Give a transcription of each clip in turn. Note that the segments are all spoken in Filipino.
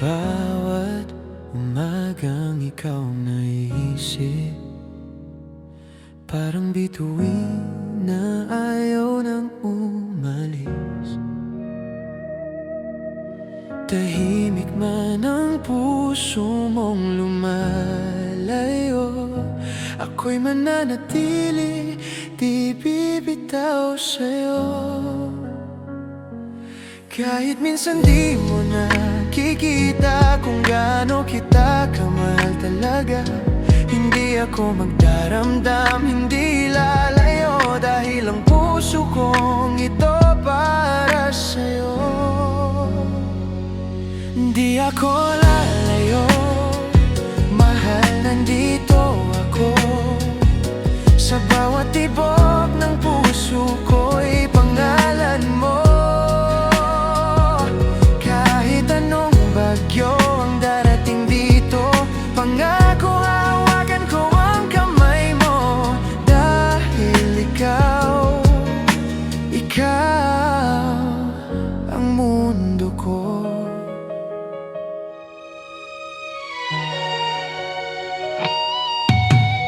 Bawat umagang ikaw naisip, parang bituin na ayaw nang umalis. Tahimik man ang puso mong lumalayo, ako'y mananatili, di bibitaw sa'yo. Kahit minsan di mo nakikita kung gaano kita kamahal talaga, hindi ako magdaramdam, hindi lalayo, dahil ang puso kong ito para sa'yo. Di ako lalayo, mahal, nandito ako. Sa bawat tibok ng puso ko'y pangalan mo. Kahit anong bagyo ang darating dito, pangako hawakan ko ang kamay mo. Dahil ikaw ang mundo ko.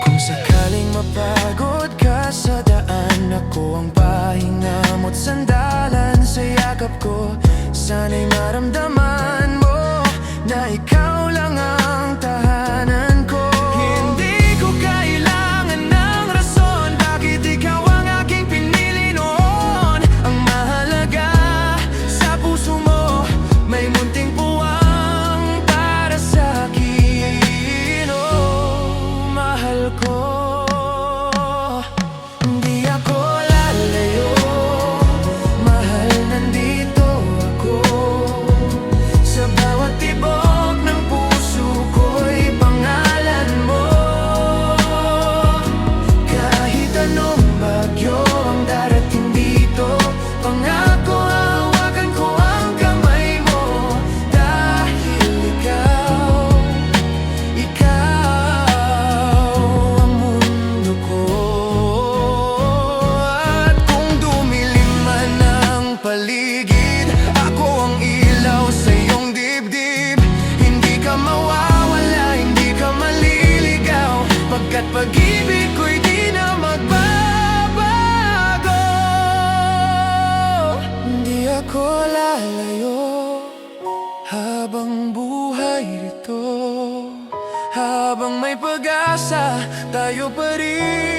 Kung sakaling mapagod ka sa daan, ako ang pahinga mo't sandalan sa yakap ko. Sana'y maramdaman mo na ikaw lang ang tahanan ko. Hindi ko kailangan ng rason bakit ikaw ang aking pinili noon. Ang mahalaga sa puso mo, may munting puwang para sa'kin. Oh, mahal ko. Hindi ako lalayo, mahal, nandito ako. Sa bawat tibok ng puso ko'y pangalan mo. Kahit anong bagyo ang darating dito, pangako hawakan ko ang kamay mo. Dahil ikaw ang mundo ko. At kung dumilim man ang paligid, ako ang ilaw sa iyong dibdib. Hindi ka mawawala, hindi ka maliligaw, pagkat pag-ibig ko'y di na magbabago. Hindi ako lalayo habang buhay rito, habang may pag-asa, tayo pa rin.